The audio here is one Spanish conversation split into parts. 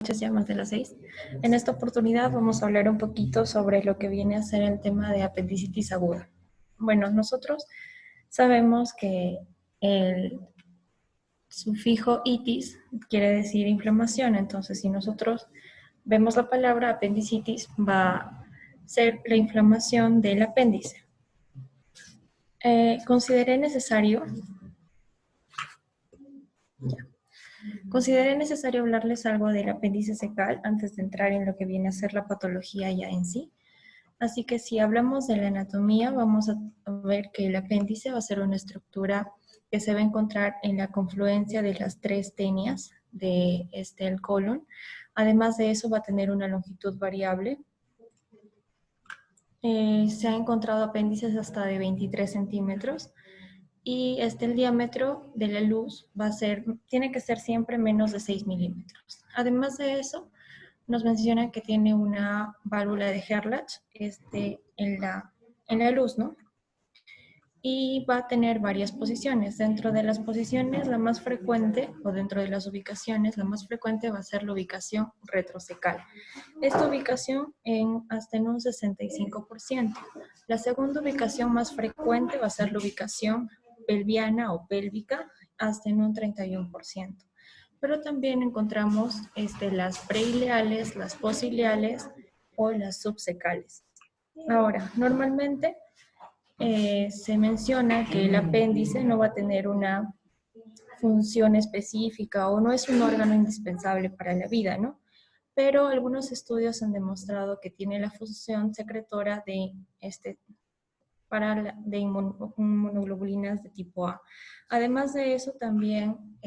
Noches, ya más de las 6. En esta oportunidad vamos a hablar un poquito sobre lo que viene a ser el tema de apendicitis aguda. Bueno, nosotros sabemos que el sufijo itis quiere decir inflamación, entonces si nosotros vemos la palabra apendicitis va a ser la inflamación del apéndice. Consideré necesario hablarles algo del apéndice secal antes de entrar en lo que viene a ser la patología ya en sí. Así que si hablamos de la anatomía, vamos a ver que el apéndice va a ser una estructura que se va a encontrar en la confluencia de las tres tenias del colon. Además de eso, va a tener una longitud variable. Se han encontrado apéndices hasta de 23 centímetros y el diámetro de la luz tiene que ser siempre menos de 6 milímetros. Además de eso, nos menciona que tiene una válvula de Herlach en la luz, ¿no? Y va a tener varias posiciones. Dentro de las posiciones, la más frecuente, o dentro de las ubicaciones, la más frecuente va a ser la ubicación retrocecal. Esta ubicación hasta en un 65%. La segunda ubicación más frecuente va a ser la ubicación pelviana o pélvica, hasta en un 31%. Pero también encontramos las preileales, las posileales o las subsecales. Ahora, normalmente se menciona que el apéndice no va a tener una función específica o no es un órgano indispensable para la vida, ¿no? Pero algunos estudios han demostrado que tiene la función secretora de inmunoglobulinas de tipo A. Además de eso, también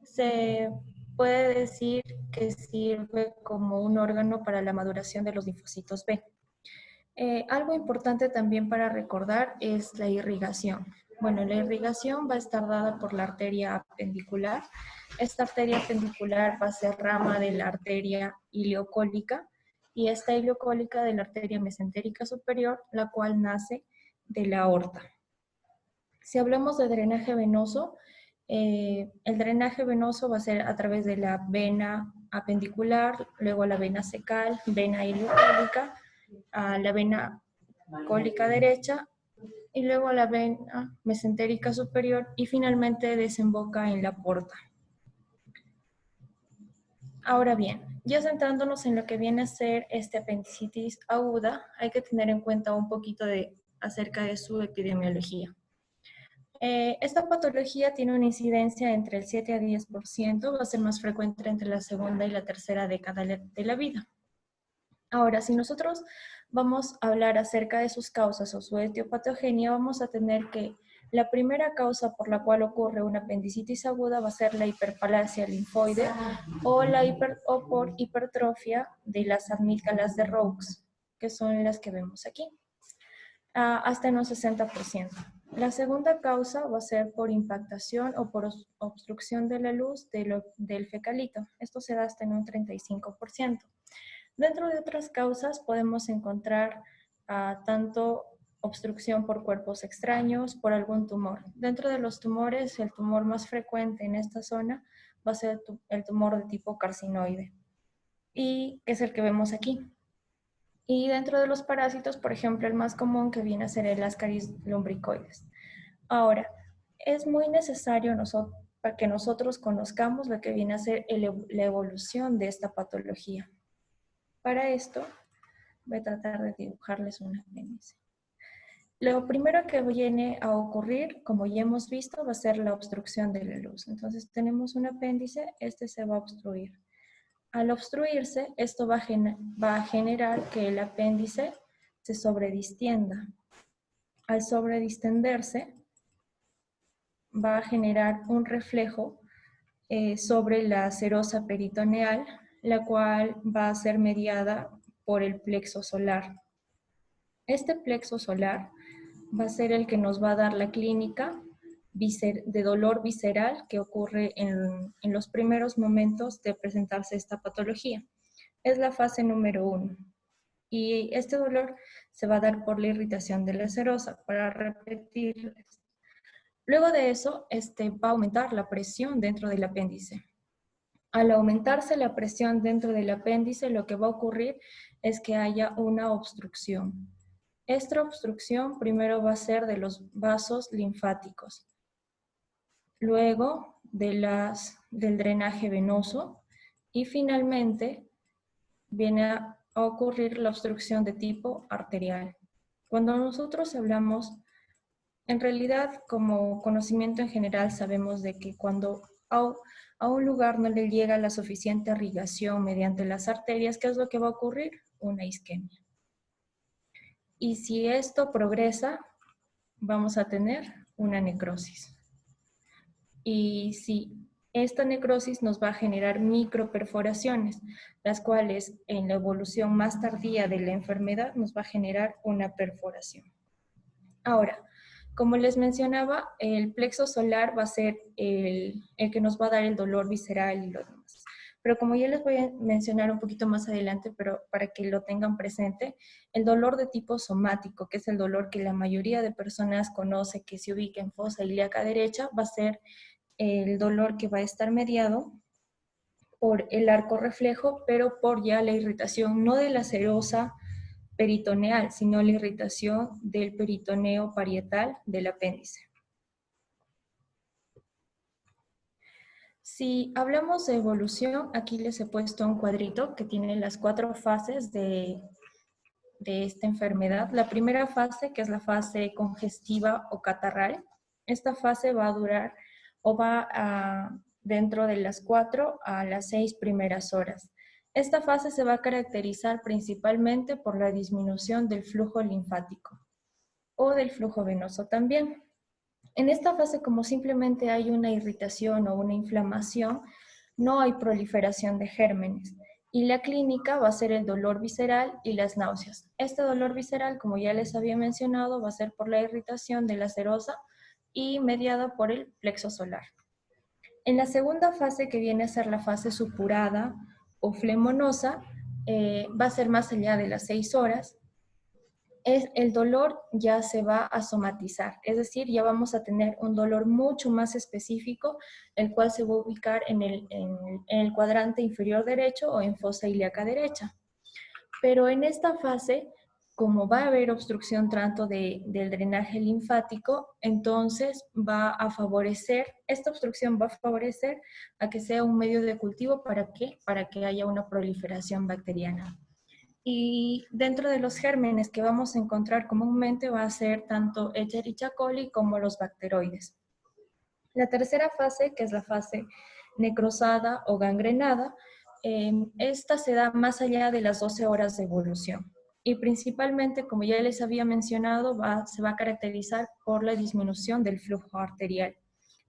se puede decir que sirve como un órgano para la maduración de los linfocitos B. Algo importante también para recordar es la irrigación. Bueno, la irrigación va a estar dada por la arteria apendicular. Esta arteria apendicular va a ser rama de la arteria ileocólica y esta ileocólica de la arteria mesentérica superior, la cual nace de la aorta. Si hablamos de drenaje venoso, el drenaje venoso va a ser a través de la vena apendicular, luego la vena cecal, vena ileocólica, a la vena cólica derecha y luego a la vena mesentérica superior y finalmente desemboca en la porta. Ahora bien, ya centrándonos en lo que viene a ser apendicitis aguda, hay que tener en cuenta un poquito acerca de su epidemiología. Esta patología tiene una incidencia entre el 7 a 10%, va a ser más frecuente entre la segunda y la tercera década de la vida. Ahora, si nosotros vamos a hablar acerca de sus causas o su etiopatogenia, vamos a tener que la primera causa por la cual ocurre una apendicitis aguda va a ser la hiperplasia linfoide o por hipertrofia de las amígdalas de Raux, que son las que vemos aquí, hasta en un 60%. La segunda causa va a ser por impactación o por obstrucción de la luz del fecalito. Esto se da hasta en un 35%. Dentro de otras causas podemos encontrar tanto obstrucción por cuerpos extraños, por algún tumor. Dentro de los tumores, el tumor más frecuente en esta zona va a ser el tumor de tipo carcinoide, y que es el que vemos aquí. Y dentro de los parásitos, por ejemplo, el más común que viene a ser el Ascaris lumbricoides. Ahora, es muy necesario para que nosotros conozcamos lo que viene a ser la evolución de esta patología. Para esto, voy a tratar de dibujarles un apéndice. Lo primero que viene a ocurrir, como ya hemos visto, va a ser la obstrucción de la luz. Entonces tenemos un apéndice, se va a obstruir. Al obstruirse, esto va a generar que el apéndice se sobredistienda. Al sobredistenderse, va a generar un reflejo sobre la serosa peritoneal, la cual va a ser mediada por el plexo solar. Este plexo solar va a ser el que nos va a dar la clínica de dolor visceral que ocurre en los primeros momentos de presentarse esta patología. Es la fase número 1. Y este dolor se va a dar por la irritación de la serosa. Para repetir, luego de eso, va a aumentar la presión dentro del apéndice. Al aumentarse la presión dentro del apéndice, lo que va a ocurrir es que haya una obstrucción. Esta obstrucción primero va a ser de los vasos linfáticos, luego del drenaje venoso y finalmente viene a ocurrir la obstrucción de tipo arterial. Cuando nosotros hablamos, en realidad como conocimiento en general sabemos de que cuando a un lugar no le llega la suficiente irrigación mediante las arterias, ¿qué es lo que va a ocurrir? Una isquemia. Y si esto progresa, vamos a tener una necrosis. Y si esta necrosis nos va a generar microperforaciones, las cuales en la evolución más tardía de la enfermedad nos va a generar una perforación. Ahora, como les mencionaba, el plexo solar va a ser el que nos va a dar el dolor visceral y lo demás. Pero como ya les voy a mencionar un poquito más adelante, pero para que lo tengan presente, el dolor de tipo somático, que es el dolor que la mayoría de personas conoce, que se ubica en fosa ilíaca derecha, va a ser el dolor que va a estar mediado por el arco reflejo, pero por ya la irritación no de la serosa peritoneal, sino la irritación del peritoneo parietal del apéndice. Si hablamos de evolución, aquí les he puesto un cuadrito que tiene las 4 fases de esta enfermedad. La primera fase, que es la fase congestiva o catarral, esta fase va a durar o va dentro de las 4 a las 6 primeras horas. Esta fase se va a caracterizar principalmente por la disminución del flujo linfático o del flujo venoso también. En esta fase, como simplemente hay una irritación o una inflamación, no hay proliferación de gérmenes. Y la clínica va a ser el dolor visceral y las náuseas. Este dolor visceral, como ya les había mencionado, va a ser por la irritación de la serosa y mediada por el plexo solar. En la segunda fase, que viene a ser la fase supurada o flemonosa, va a ser más allá de las 6 horas. El dolor ya se va a somatizar, es decir, ya vamos a tener un dolor mucho más específico, el cual se va a ubicar en el cuadrante inferior derecho o en fosa ilíaca derecha. Pero en esta fase, como va a haber obstrucción tanto del drenaje linfático, entonces esta obstrucción va a favorecer a que sea un medio de cultivo. ¿Para qué? Para que haya una proliferación bacteriana. Y dentro de los gérmenes que vamos a encontrar comúnmente va a ser tanto Escherichia coli como los bacteroides. La tercera fase, que es la fase necrosada o gangrenada, esta se da más allá de las 12 horas de evolución. Y principalmente, como ya les había mencionado, se va a caracterizar por la disminución del flujo arterial.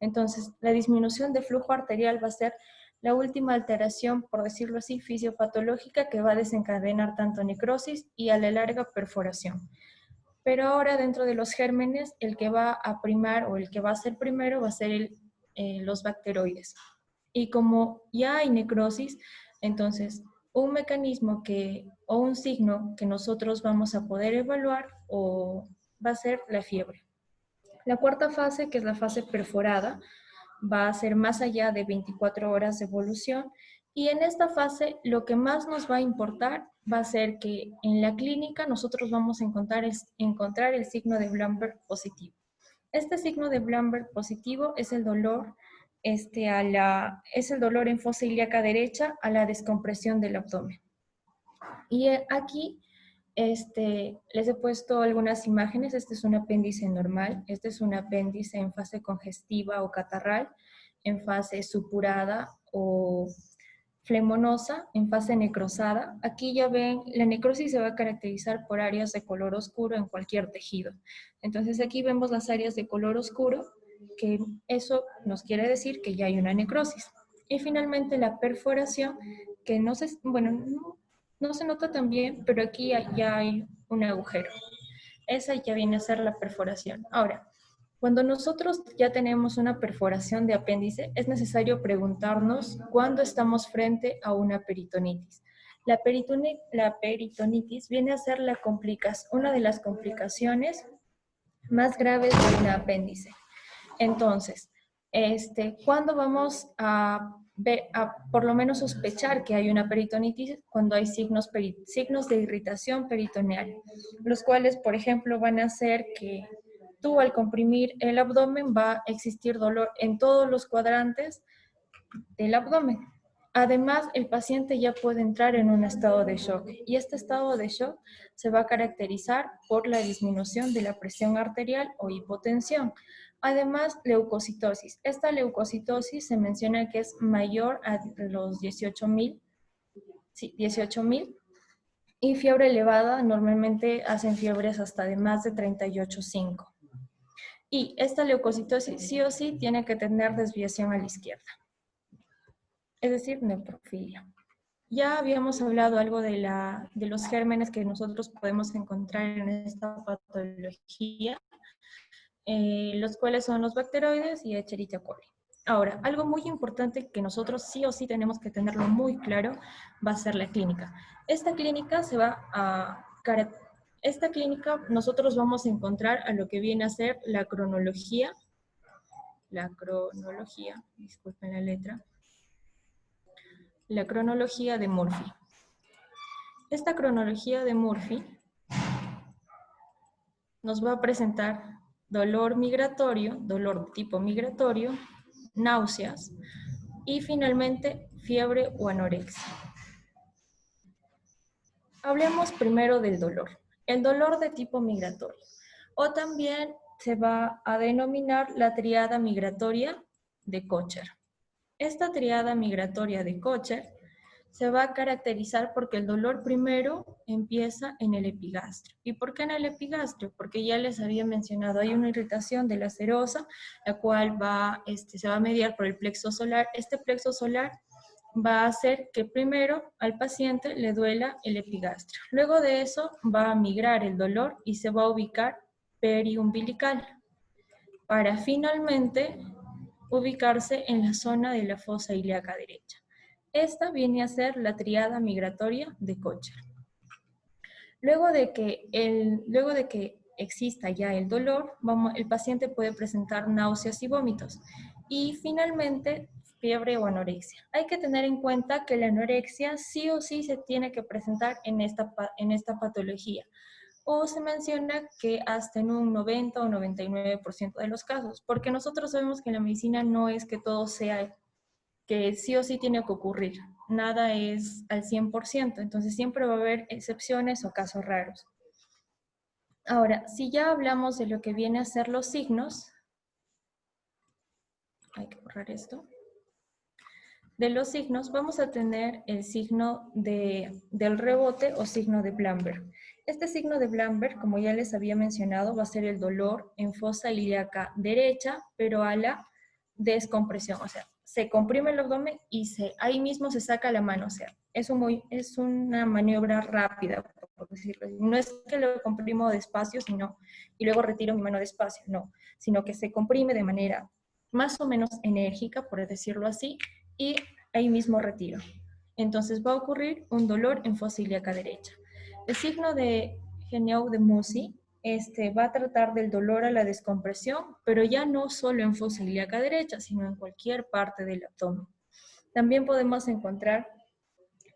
Entonces, la disminución de flujo arterial va a ser la última alteración, por decirlo así, fisiopatológica que va a desencadenar tanto necrosis y a la larga perforación. Pero ahora dentro de los gérmenes, el que va a primar o el que va a ser primero va a ser los bacteroides. Y como ya hay necrosis, entonces un mecanismo o un signo que nosotros vamos a poder evaluar va a ser la fiebre. La cuarta fase, que es la fase perforada, va a ser más allá de 24 horas de evolución, y en esta fase lo que más nos va a importar va a ser que en la clínica nosotros vamos a encontrar el signo de Blamberg positivo. Este signo de Blamberg positivo es el dolor, es el dolor en fosa ilíaca derecha a la descompresión del abdomen. Y aquí les he puesto algunas imágenes. Este es un apéndice normal, este es un apéndice en fase congestiva o catarral, en fase supurada o flemonosa, en fase necrosada. Aquí ya ven, la necrosis se va a caracterizar por áreas de color oscuro en cualquier tejido. Entonces aquí vemos las áreas de color oscuro, que eso nos quiere decir que ya hay una necrosis. Y finalmente la perforación, que no se nota tan bien, pero aquí ya hay un agujero. Esa ya viene a ser la perforación. Ahora, cuando nosotros ya tenemos una perforación de apéndice, es necesario preguntarnos cuándo estamos frente a una peritonitis. La peritonitis viene a ser una de las complicaciones más graves de un apéndice. Entonces, ¿cuándo vamos a por lo menos sospechar que hay una peritonitis cuando hay signos de irritación peritoneal, los cuales, por ejemplo, van a hacer que tú al comprimir el abdomen va a existir dolor en todos los cuadrantes del abdomen. Además, el paciente ya puede entrar en un estado de shock y este estado de shock se va a caracterizar por la disminución de la presión arterial o hipotensión. Además, leucocitosis. Esta leucocitosis se menciona que es mayor a los 18.000, sí, 18.000, y fiebre elevada normalmente hacen fiebres hasta de más de 38,5. Y esta leucocitosis sí o sí tiene que tener desviación a la izquierda, es decir, neutrofilia. Ya habíamos hablado algo de los gérmenes que nosotros podemos encontrar en esta patología, los cuales son los bacteroides y Escherichia coli. Ahora, algo muy importante que nosotros sí o sí tenemos que tenerlo muy claro va a ser la clínica. Esta clínica nosotros vamos a encontrar a lo que viene a ser la cronología, disculpen la letra, la cronología de Murphy. Esta cronología de Murphy nos va a presentar dolor migratorio, dolor de tipo migratorio, náuseas y finalmente fiebre o anorexia. Hablemos primero del dolor. El dolor de tipo migratorio, o también se va a denominar la triada migratoria de Kocher. Esta triada migratoria de Kocher se va a caracterizar porque el dolor primero empieza en el epigastrio. ¿Y por qué en el epigastrio? Porque ya les había mencionado, hay una irritación de la serosa, la cual se va a mediar por el plexo solar. Este plexo solar va a hacer que primero al paciente le duela el epigastrio. Luego de eso va a migrar el dolor y se va a ubicar periumbilical, para finalmente ubicarse en la zona de la fosa ilíaca derecha. Esta viene a ser la triada migratoria de Kocher. Luego de que exista ya el dolor, el paciente puede presentar náuseas y vómitos. Y finalmente, fiebre o anorexia. Hay que tener en cuenta que la anorexia sí o sí se tiene que presentar en esta patología. O se menciona que hasta en un 90 o 99% de los casos, porque nosotros sabemos que en la medicina no es que todo sea que sí o sí tiene que ocurrir. Nada es al 100%, entonces siempre va a haber excepciones o casos raros. Ahora, si ya hablamos de lo que viene a ser los signos, hay que borrar esto. De los signos vamos a tener el signo del rebote o signo de Blamberg. Este signo de Blamberg, como ya les había mencionado, va a ser el dolor en fosa ilíaca derecha, pero a la descompresión, o sea, se comprime el abdomen y ahí mismo se saca la mano, o sea, es una maniobra rápida, por decirlo así. No es que lo comprimo despacio, y luego retiro mi mano despacio, no, sino que se comprime de manera más o menos enérgica, por decirlo así, y ahí mismo retiro. Entonces va a ocurrir un dolor en fosa ilíaca derecha. El signo de Genioud de Musi va a tratar del dolor a la descompresión, pero ya no solo en fosa ilíaca derecha, sino en cualquier parte del abdomen. También podemos encontrar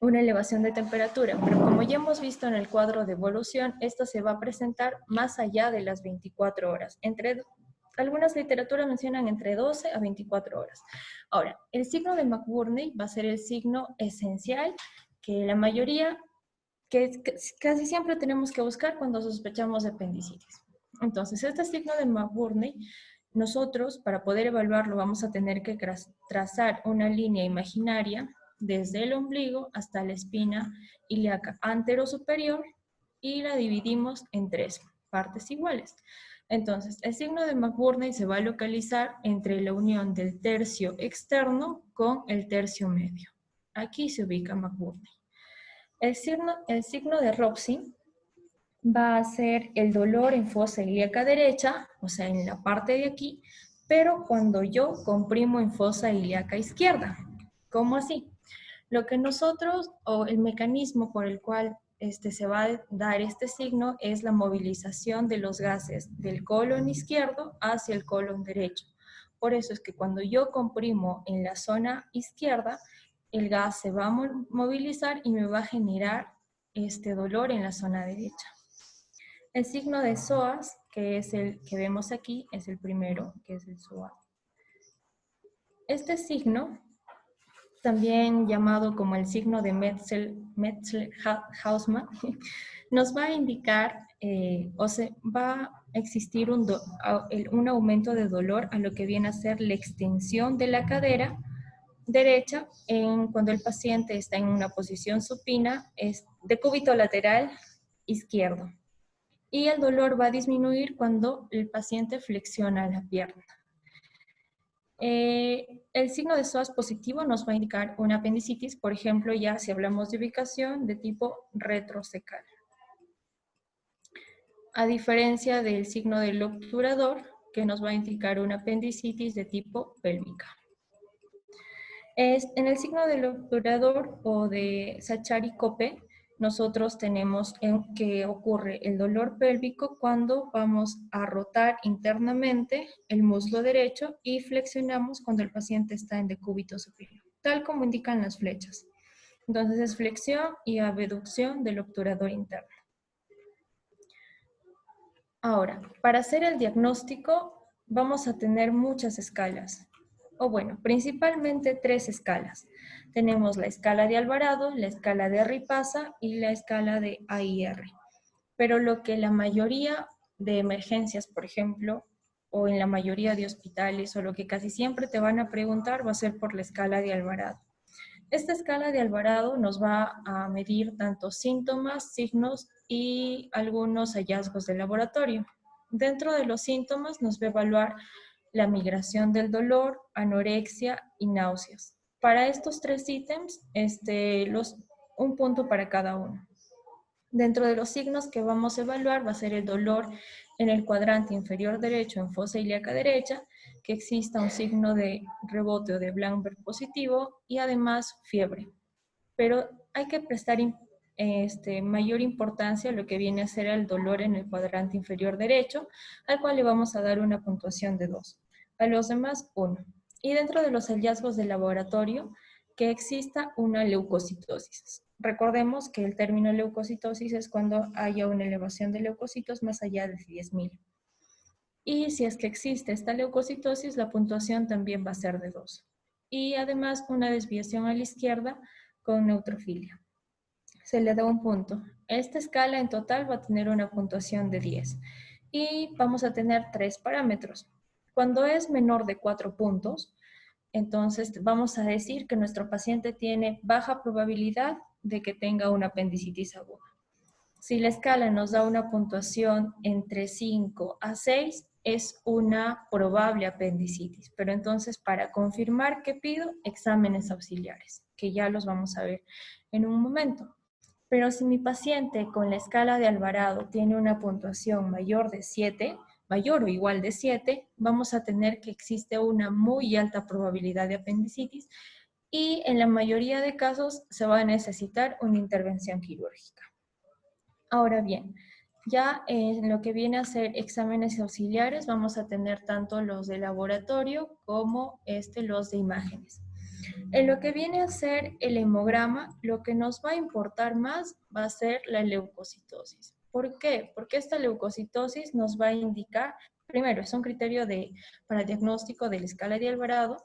una elevación de temperatura, pero como ya hemos visto en el cuadro de evolución, esto se va a presentar más allá de las 24 horas. Algunas literaturas mencionan entre 12 a 24 horas. Ahora, el signo de McBurney va a ser el signo esencial que la mayoría, que casi siempre tenemos que buscar cuando sospechamos de apendicitis. Entonces, este signo de McBurney, nosotros para poder evaluarlo vamos a tener que trazar una línea imaginaria desde el ombligo hasta la espina ilíaca antero-superior y la dividimos en 3 partes iguales. Entonces, el signo de McBurney se va a localizar entre la unión del tercio externo con el tercio medio. Aquí se ubica McBurney. El signo de Robson va a ser el dolor en fosa ilíaca derecha, o sea, en la parte de aquí, pero cuando yo comprimo en fosa ilíaca izquierda. ¿Cómo así? Lo que nosotros, o el mecanismo por el cual se va a dar este signo es la movilización de los gases del colon izquierdo hacia el colon derecho. Por eso es que cuando yo comprimo en la zona izquierda, el gas se va a movilizar y me va a generar este dolor en la zona derecha. El signo de psoas, que es el que vemos aquí, es el primero, que es el psoas. Este signo, también llamado como el signo de Metzel-Hausmann, nos va a indicar va a existir un aumento de dolor a lo que viene a ser la extensión de la cadera derecha cuando el paciente está en una posición supina de cúbito lateral izquierdo. Y el dolor va a disminuir cuando el paciente flexiona la pierna. El signo de psoas positivo nos va a indicar una apendicitis, por ejemplo, ya si hablamos de ubicación de tipo retrocecal. A diferencia del signo del obturador, que nos va a indicar una apendicitis de tipo pélvica. En el signo del obturador o de Sachari-Cope, nosotros tenemos que ocurre el dolor pélvico cuando vamos a rotar internamente el muslo derecho y flexionamos cuando el paciente está en decúbito supino, tal como indican las flechas. Entonces es flexión y abducción del obturador interno. Ahora, para hacer el diagnóstico vamos a tener muchas escalas. O bueno, principalmente 3 escalas. Tenemos la escala de Alvarado, la escala de Ripasa y la escala de AIR. Pero lo que la mayoría de emergencias, por ejemplo, o en la mayoría de hospitales, o lo que casi siempre te van a preguntar va a ser por la escala de Alvarado. Esta escala de Alvarado nos va a medir tanto síntomas, signos y algunos hallazgos de laboratorio. Dentro de los síntomas nos va a evaluar la migración del dolor, anorexia y náuseas. Para estos 3 ítems, un punto para cada uno. Dentro de los signos que vamos a evaluar va a ser el dolor en el cuadrante inferior derecho en fosa ilíaca derecha, que exista un signo de rebote o de Blanberg positivo y además fiebre. Pero hay que prestar mayor importancia a lo que viene a ser el dolor en el cuadrante inferior derecho, al cual le vamos a dar una puntuación de 2. A los demás, 1. Y dentro de los hallazgos de laboratorio, que exista una leucocitosis. Recordemos que el término leucocitosis es cuando haya una elevación de leucocitos más allá de 10.000. Y si es que existe esta leucocitosis, la puntuación también va a ser de 2. Y además una desviación a la izquierda con neutrofilia. Se le da un punto. Esta escala en total va a tener una puntuación de 10. Y vamos a tener 3 parámetros. Cuando es menor de 4 puntos, entonces vamos a decir que nuestro paciente tiene baja probabilidad de que tenga una apendicitis aguda. Si la escala nos da una puntuación entre 5 a 6, es una probable apendicitis. Pero entonces, para confirmar que pido, exámenes auxiliares, que ya los vamos a ver en un momento. Pero si mi paciente con la escala de Alvarado tiene una puntuación mayor de 7, mayor o igual de 7, vamos a tener que existe una muy alta probabilidad de apendicitis y en la mayoría de casos se va a necesitar una intervención quirúrgica. Ahora bien, ya en lo que viene a ser exámenes auxiliares vamos a tener tanto los de laboratorio como los de imágenes. En lo que viene a ser el hemograma, lo que nos va a importar más va a ser la leucocitosis. ¿Por qué? Porque esta leucocitosis nos va a indicar, primero, es un criterio para diagnóstico de la escala de Alvarado,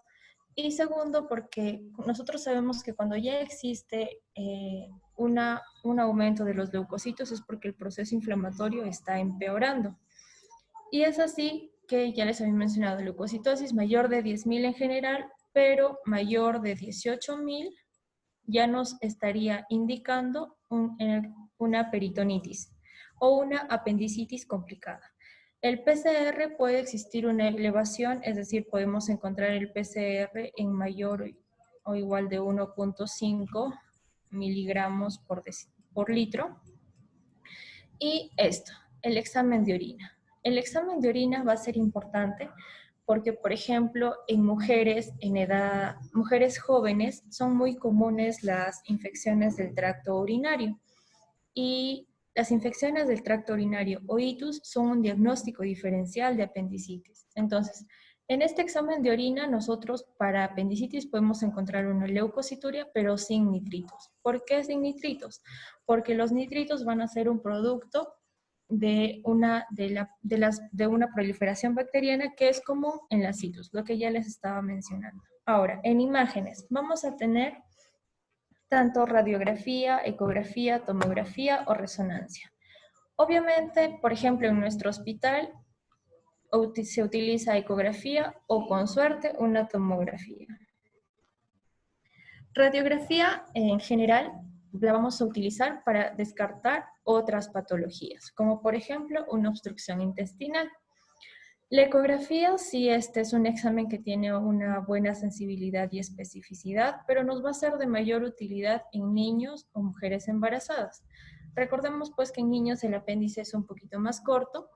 y segundo, porque nosotros sabemos que cuando ya existe un aumento de los leucocitos es porque el proceso inflamatorio está empeorando. Y es así que ya les había mencionado, leucocitosis mayor de 10.000 en general, pero mayor de 18.000 ya nos estaría indicando una peritonitis o una apendicitis complicada. El PCR puede existir una elevación, es decir, podemos encontrar el PCR en mayor o igual de 1.5 miligramos por litro. Y el examen de orina. El examen de orina va a ser importante porque, por ejemplo, en mujeres mujeres jóvenes, son muy comunes las infecciones del tracto urinario. Y las infecciones del tracto urinario o itus son un diagnóstico diferencial de apendicitis. Entonces, En este examen de orina, nosotros para apendicitis podemos encontrar una leucocituria, pero sin nitritos. ¿Por qué sin nitritos? Porque los nitritos van a ser un producto de una proliferación bacteriana que es común en la citrus, lo que ya les estaba mencionando. Ahora, en imágenes, vamos a tener tanto radiografía, ecografía, tomografía o resonancia. Obviamente, por ejemplo, en nuestro hospital se utiliza ecografía o, con suerte, una tomografía. Radiografía, en general, la vamos a utilizar para descartar otras patologías, como por ejemplo una obstrucción intestinal. La ecografía sí, este es un examen que tiene una buena sensibilidad y especificidad, pero nos va a ser de mayor utilidad en niños o mujeres embarazadas. Recordemos pues que en niños el apéndice es un poquito más corto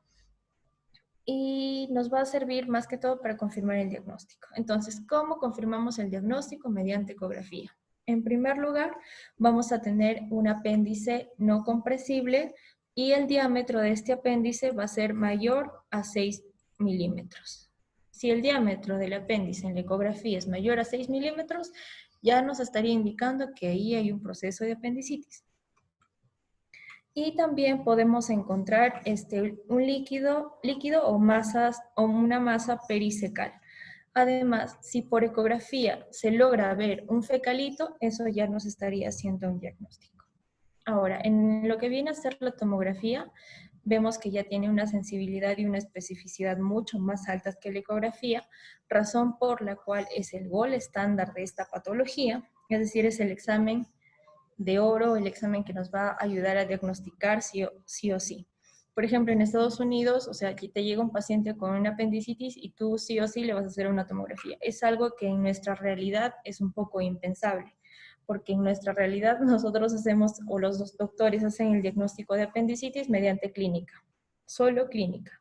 y nos va a servir más que todo para confirmar el diagnóstico. Entonces, ¿cómo confirmamos el diagnóstico? Mediante ecografía. En primer lugar, vamos a tener un apéndice no compresible y el diámetro de este apéndice va a ser mayor a 6 milímetros. Si el diámetro del apéndice en la ecografía es mayor a 6 milímetros, ya nos estaría indicando que ahí hay un proceso de apendicitis. Y también podemos encontrar un líquido o masas o una masa pericecal. Además, si por ecografía se logra ver un fecalito, eso ya nos estaría haciendo un diagnóstico. Ahora, en lo que viene a ser la tomografía, vemos que ya tiene una sensibilidad y una especificidad mucho más altas que la ecografía, razón por la cual es el gold estándar de esta patología, es decir, es el examen de oro, el examen que nos va a ayudar a diagnosticar sí o sí. Por ejemplo, en Estados Unidos, o sea, aquí te llega un paciente con una apendicitis y tú sí o sí le vas a hacer una tomografía. Es algo que en nuestra realidad es un poco impensable, porque en nuestra realidad nosotros hacemos, o los dos doctores hacen el diagnóstico de apendicitis mediante clínica, solo clínica.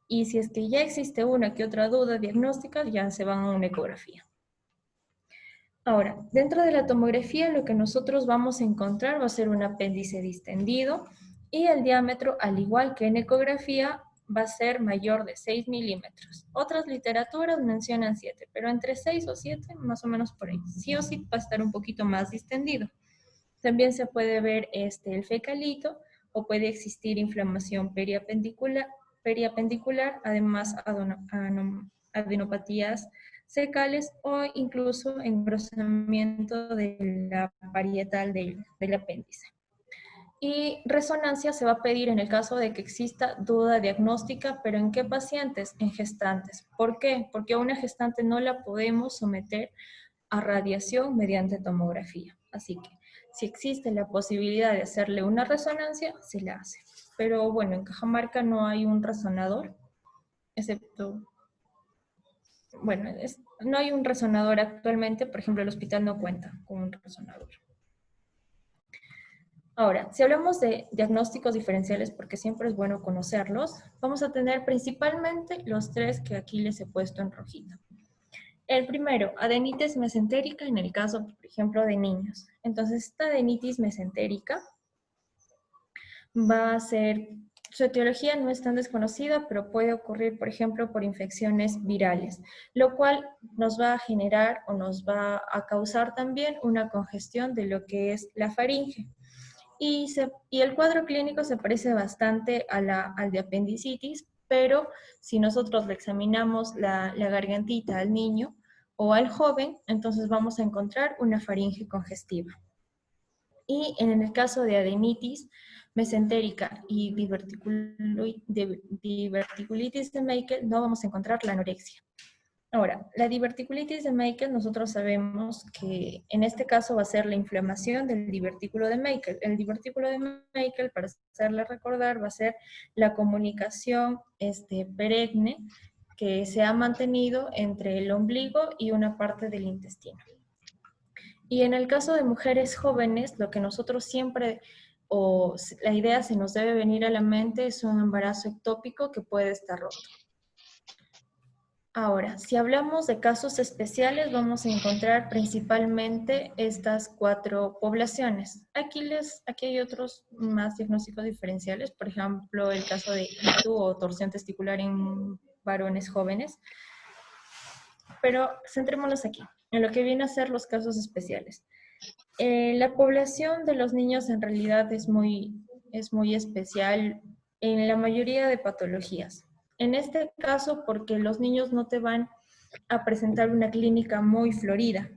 Y si es que ya existe una que otra duda diagnóstica, ya se van a una ecografía. Ahora, dentro de la tomografía lo que nosotros vamos a encontrar va a ser un apéndice distendido y el diámetro, al igual que en ecografía, va a ser mayor de 6 milímetros. Otras literaturas mencionan 7, pero entre 6 o 7, más o menos por ahí. Sí o sí va a estar un poquito más distendido. También se puede ver el fecalito o puede existir inflamación periapendicular, además adenopatías secales o incluso engrosamiento de la parietal del apéndice. Y resonancia se va a pedir en el caso de que exista duda diagnóstica, pero ¿en qué pacientes? En gestantes. ¿Por qué? Porque a una gestante no la podemos someter a radiación mediante tomografía. Así que si existe la posibilidad de hacerle una resonancia, se la hace. Pero bueno, en Cajamarca no hay un resonador, excepto, bueno, no hay un resonador actualmente, por ejemplo, el hospital no cuenta con un resonador. Ahora, si hablamos de diagnósticos diferenciales, porque siempre es bueno conocerlos, vamos a tener principalmente los tres que aquí les he puesto en rojito. El primero, adenitis mesentérica en el caso, por ejemplo, de niños. Entonces, esta adenitis mesentérica va a ser, su etiología no es tan desconocida, pero puede ocurrir, por ejemplo, por infecciones virales, lo cual nos va a generar o nos va a causar también una congestión de lo que es la faringe. Y el cuadro clínico se parece bastante al de apendicitis, pero si nosotros le examinamos la gargantita al niño o al joven, entonces vamos a encontrar una faringe congestiva. Y en el caso de adenitis mesentérica y diverticulitis de Meckel, no vamos a encontrar la anorexia. Ahora, la diverticulitis de Meckel, nosotros sabemos que en este caso va a ser la inflamación del divertículo de Meckel. El divertículo de Meckel, para hacerle recordar, va a ser la comunicación perenne que se ha mantenido entre el ombligo y una parte del intestino. Y en el caso de mujeres jóvenes, lo que nosotros siempre, o la idea se nos debe venir a la mente, es un embarazo ectópico que puede estar roto. Ahora, si hablamos de casos especiales, vamos a encontrar principalmente estas 4 poblaciones. Aquí hay otros más diagnósticos diferenciales, por ejemplo, el caso de ITU o torsión testicular en varones jóvenes. pero centrémonos aquí, en lo que viene a ser los casos especiales. La población de los niños en realidad es muy especial en la mayoría de patologías. En este caso, porque los niños no te van a presentar una clínica muy florida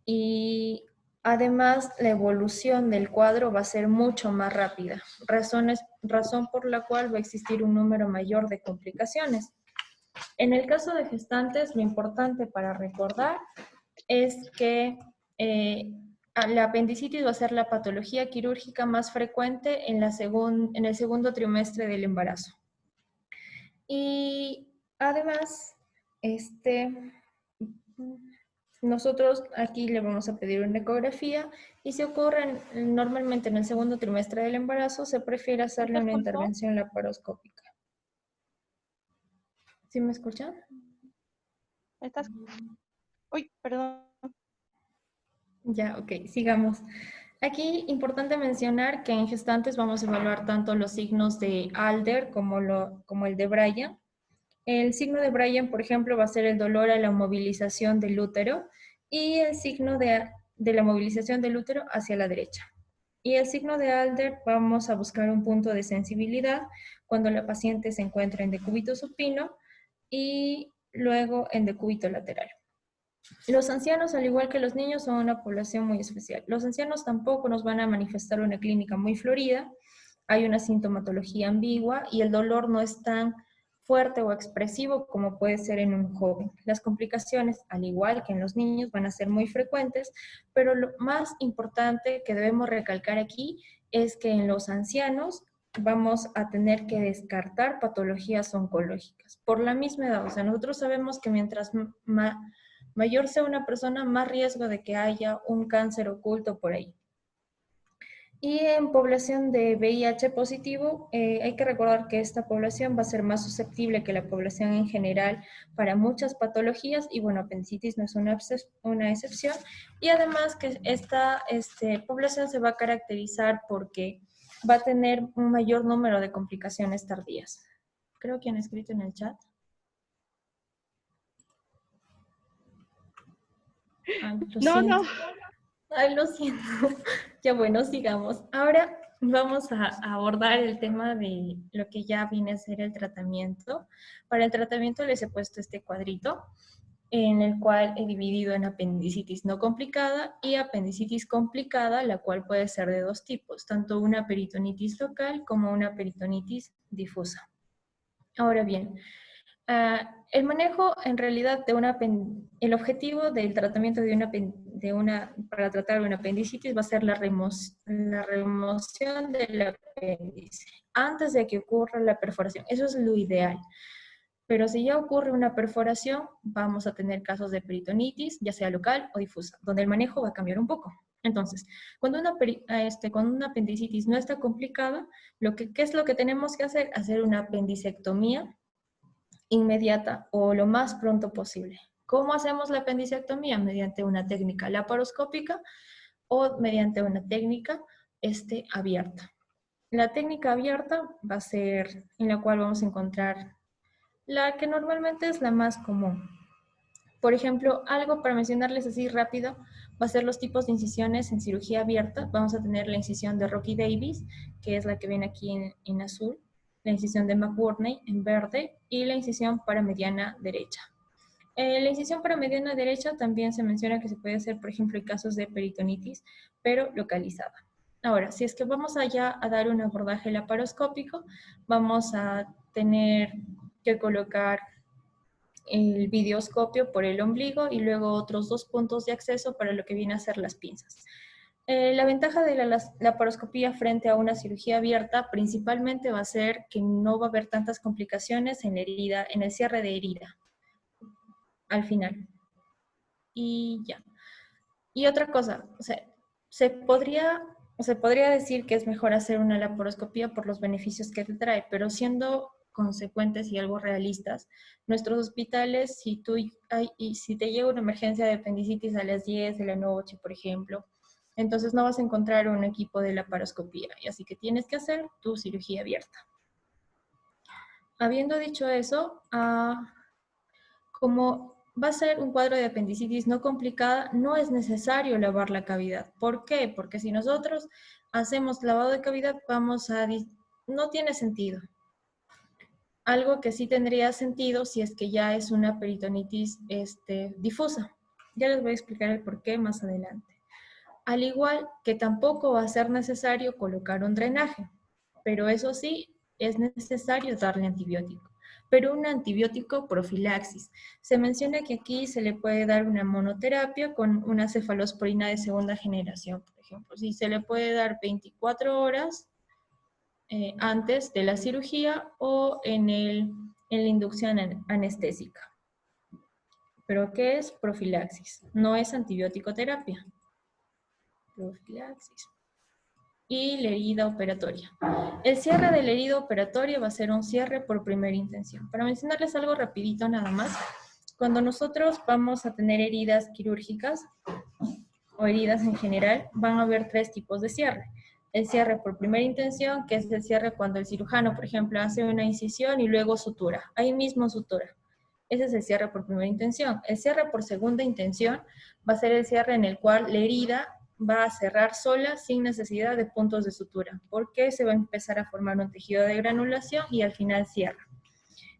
y además la evolución del cuadro va a ser mucho más rápida, razón por la cual va a existir un número mayor de complicaciones. En el caso de gestantes, lo importante para recordar es que la apendicitis va a ser la patología quirúrgica más frecuente en el segundo trimestre del embarazo. Y además, nosotros aquí le vamos a pedir una ecografía y si ocurre normalmente en el segundo trimestre del embarazo, se prefiere hacerle una intervención laparoscópica. ¿Sí me escuchan? ¿Estás? Uy, perdón. Ya, ok, sigamos. Aquí importante mencionar que en gestantes vamos a evaluar tanto los signos de Alder como el de Bryan. El signo de Bryan, por ejemplo, va a ser el dolor a la movilización del útero y el signo de la movilización del útero hacia la derecha. Y el signo de Alder vamos a buscar un punto de sensibilidad cuando la paciente se encuentra en decúbito supino y luego en decúbito lateral. Los ancianos, al igual que los niños, son una población muy especial. Los ancianos tampoco nos van a manifestar una clínica muy florida, hay una sintomatología ambigua y el dolor no es tan fuerte o expresivo como puede ser en un joven. Las complicaciones, al igual que en los niños, van a ser muy frecuentes, pero lo más importante que debemos recalcar aquí es que en los ancianos vamos a tener que descartar patologías oncológicas por la misma edad. O sea, nosotros sabemos que mientras mayor sea una persona, más riesgo de que haya un cáncer oculto por ahí. Y en población de VIH positivo, hay que recordar que esta población va a ser más susceptible que la población en general para muchas patologías y bueno, apendicitis no es una excepción. Y además que esta población se va a caracterizar porque va a tener un mayor número de complicaciones tardías. Creo que han escrito en el chat. Ay, lo siento. Ay, lo siento. Ya bueno, sigamos. Ahora vamos a abordar el tema de lo que ya viene a ser el tratamiento. Para el tratamiento les he puesto este cuadrito en el cual he dividido en apendicitis no complicada y apendicitis complicada, la cual puede ser de dos tipos, tanto una peritonitis local como una peritonitis difusa. Ahora bien, el manejo en realidad el objetivo del tratamiento para tratar una apendicitis va a ser la remoción del apéndice antes de que ocurra la perforación. Eso es lo ideal. Pero si ya ocurre una perforación, vamos a tener casos de peritonitis, ya sea local o difusa, donde el manejo va a cambiar un poco. Entonces, cuando una apendicitis no está complicada, ¿qué es lo que tenemos que hacer? Hacer una apendicectomía inmediata o lo más pronto posible. ¿Cómo hacemos la apendicectomía? Mediante una técnica laparoscópica o mediante una técnica abierta. La técnica abierta va a ser en la cual vamos a encontrar la que normalmente es la más común. Por ejemplo, algo para mencionarles así rápido, va a ser los tipos de incisiones en cirugía abierta. Vamos a tener la incisión de Rocky Davis, que es la que viene aquí en azul, la incisión de McBurney en verde y la incisión paramediana derecha. La incisión paramediana derecha también se menciona que se puede hacer, por ejemplo, en casos de peritonitis, pero localizada. Ahora, si es que vamos allá a dar un abordaje laparoscópico, vamos a tener que colocar el videoscopio por el ombligo y luego otros dos puntos de acceso para lo que viene a ser las pinzas. La ventaja de la laparoscopía frente a una cirugía abierta principalmente va a ser que no va a haber tantas complicaciones en la herida, en el cierre de herida, al final. Y ya. Y otra cosa, o sea, se podría decir que es mejor hacer una laparoscopía por los beneficios que te trae, pero siendo consecuentes y algo realistas, nuestros hospitales, si te llega una emergencia de apendicitis a las 10 de la noche, por ejemplo, entonces no vas a encontrar un equipo de laparoscopía, y así que tienes que hacer tu cirugía abierta. Habiendo dicho eso, como va a ser un cuadro de apendicitis no complicada, no es necesario lavar la cavidad. ¿Por qué? Porque si nosotros hacemos lavado de cavidad, no tiene sentido. Algo que sí tendría sentido si es que ya es una peritonitis difusa. Ya les voy a explicar el por qué más adelante. Al igual que tampoco va a ser necesario colocar un drenaje, pero eso sí, es necesario darle antibiótico. Pero un antibiótico profilaxis. Se menciona que aquí se le puede dar una monoterapia con una cefalosporina de segunda generación, por ejemplo. Si se le puede dar 24 horas antes de la cirugía o en la inducción anestésica. ¿Pero qué es profilaxis? No es antibiótico terapia. Profilaxis. Y la herida operatoria. El cierre de la herida operatoria va a ser un cierre por primera intención. Para mencionarles algo rapidito nada más, cuando nosotros vamos a tener heridas quirúrgicas o heridas en general, van a haber tres tipos de cierre. El cierre por primera intención, que es el cierre cuando el cirujano, por ejemplo, hace una incisión y luego sutura. Ahí mismo sutura. Ese es el cierre por primera intención. El cierre por segunda intención va a ser el cierre en el cual la herida va a cerrar sola sin necesidad de puntos de sutura, porque se va a empezar a formar un tejido de granulación y al final cierra.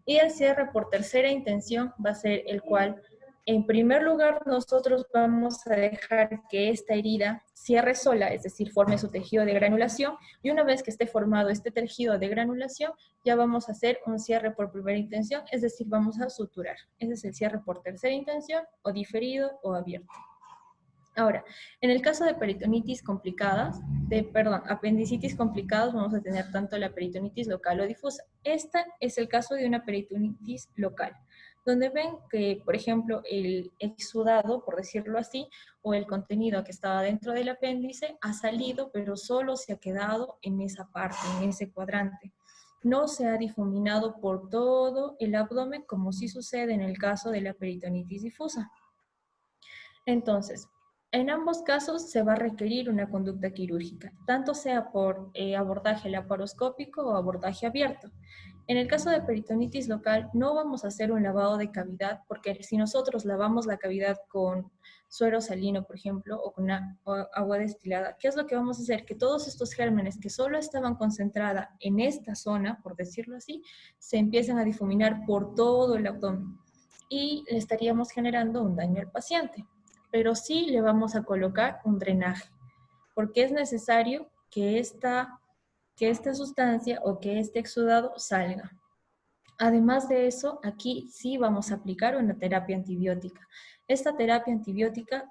Y el cierre por tercera intención va a ser el cual, en primer lugar, nosotros vamos a dejar que esta herida cierre sola, es decir, forme su tejido de granulación, y una vez que esté formado este tejido de granulación, ya vamos a hacer un cierre por primera intención, es decir, vamos a suturar. Ese es el cierre por tercera intención, o diferido o abierto. Ahora, en el caso de peritonitis complicadas, apendicitis complicadas, vamos a tener tanto la peritonitis local o difusa. Este es el caso de una peritonitis local, donde ven que, por ejemplo, el exudado, por decirlo así, o el contenido que estaba dentro del apéndice ha salido, pero solo se ha quedado en esa parte, en ese cuadrante. No se ha difuminado por todo el abdomen, como sí sucede en el caso de la peritonitis difusa. Entonces, en ambos casos se va a requerir una conducta quirúrgica, tanto sea por abordaje laparoscópico o abordaje abierto. En el caso de peritonitis local, no vamos a hacer un lavado de cavidad, porque si nosotros lavamos la cavidad con suero salino, por ejemplo, o con agua destilada, ¿qué es lo que vamos a hacer? Que todos estos gérmenes que solo estaban concentrados en esta zona, por decirlo así, se empiezan a difuminar por todo el abdomen y le estaríamos generando un daño al paciente. Pero sí le vamos a colocar un drenaje, porque es necesario que esta sustancia o que este exudado salga. Además de eso, aquí sí vamos a aplicar una terapia antibiótica. Esta terapia antibiótica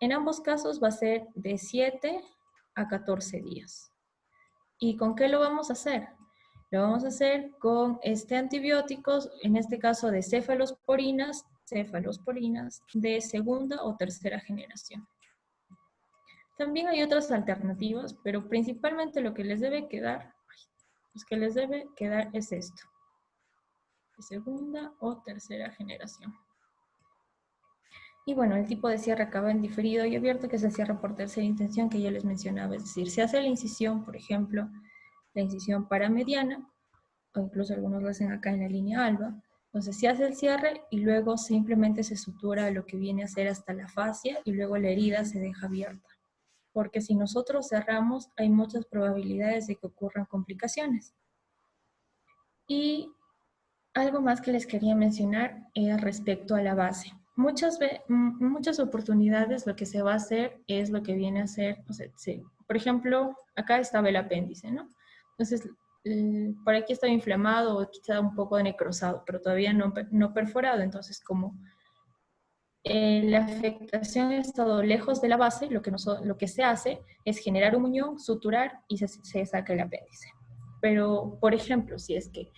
en ambos casos va a ser de 7 a 14 días. ¿Y con qué lo vamos a hacer? Lo vamos a hacer con antibióticos, en este caso de cefalosporinas de segunda o tercera generación. También hay otras alternativas, pero principalmente lo que les debe quedar, es esto, de segunda o tercera generación. Y bueno, el tipo de cierre acaba en diferido y abierto, que es el cierre por tercera intención que ya les mencionaba, es decir, se hace la incisión, por ejemplo, la incisión paramediana, o incluso algunos lo hacen acá en la línea alba. Entonces se hace el cierre y luego simplemente se sutura lo que viene a ser hasta la fascia y luego la herida se deja abierta. Porque si nosotros cerramos, hay muchas probabilidades de que ocurran complicaciones. Y algo más que les quería mencionar es respecto a la base. Muchas oportunidades lo que se va a hacer es lo que viene a ser, por ejemplo, acá estaba el apéndice, ¿no? Entonces, por aquí estaba inflamado o quizá un poco necrosado, pero todavía no perforado. Entonces, como la afectación ha estado lejos de la base, lo que se hace es generar un muñón, suturar y se saca el apéndice. Pero, por ejemplo, si es que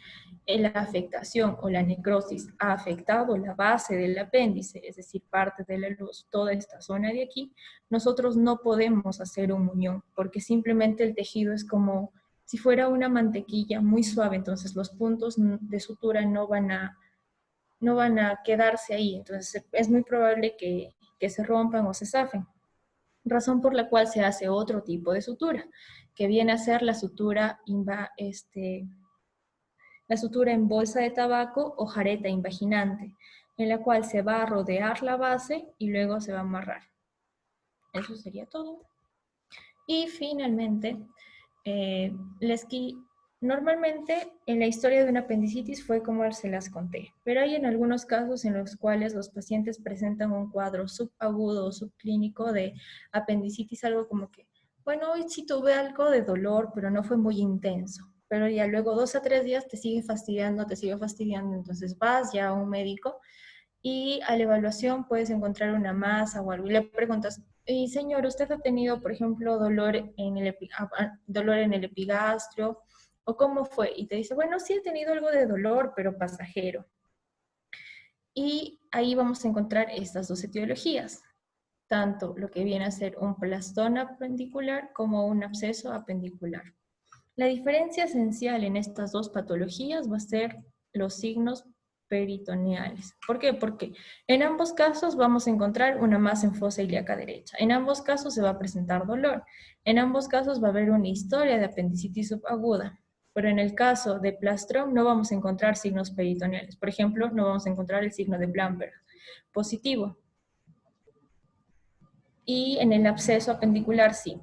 la afectación o la necrosis ha afectado la base del apéndice, es decir, parte de la luz, toda esta zona de aquí, nosotros no podemos hacer un muñón, porque simplemente el tejido es como si fuera una mantequilla muy suave, entonces los puntos de sutura no van a quedarse ahí, entonces es muy probable que se rompan o se zafen, razón por la cual se hace otro tipo de sutura, que viene a ser la sutura en bolsa de tabaco o jareta invaginante. en la cual se va a rodear la base y luego se va a amarrar. Eso sería todo. Y finalmente, normalmente en la historia de una apendicitis fue como se las conté, pero hay en algunos casos en los cuales los pacientes presentan un cuadro subagudo o subclínico de apendicitis, algo como que, bueno, hoy sí tuve algo de dolor, pero no fue muy intenso. Pero ya luego 2 a 3 días te sigue fastidiando, entonces vas ya a un médico y a la evaluación puedes encontrar una masa o algo y le preguntas, y señor, ¿usted ha tenido, por ejemplo, dolor en el epigastrio? ¿O cómo fue? Y te dice, bueno, sí he tenido algo de dolor, pero pasajero. Y ahí vamos a encontrar estas dos etiologías, tanto lo que viene a ser un plastón apendicular como un absceso apendicular. La diferencia esencial en estas dos patologías va a ser los signos peritoneales. ¿Por qué? Porque en ambos casos vamos a encontrar una masa en fosa ilíaca derecha. En ambos casos se va a presentar dolor. En ambos casos va a haber una historia de apendicitis subaguda. Pero en el caso de plastrón no vamos a encontrar signos peritoneales. Por ejemplo, no vamos a encontrar el signo de Blamberg positivo. Y en el absceso apendicular sí.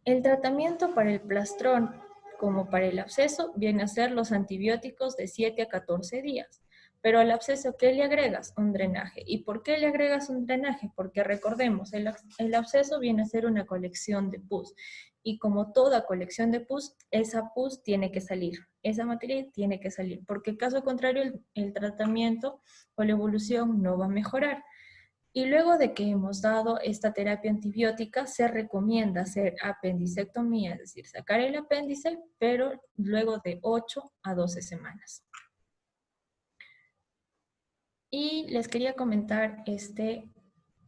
El tratamiento para el plastrón, como para el absceso, viene a ser los antibióticos de 7 a 14 días. Pero al absceso, ¿qué le agregas? Un drenaje. ¿Y por qué le agregas un drenaje? Porque recordemos, el absceso viene a ser una colección de pus. Y como toda colección de pus, esa pus tiene que salir. Esa materia tiene que salir. Porque caso contrario, el tratamiento o la evolución no va a mejorar. Y luego de que hemos dado esta terapia antibiótica, se recomienda hacer apendicectomía, es decir, sacar el apéndice, pero luego de 8 a 12 semanas. Y les quería comentar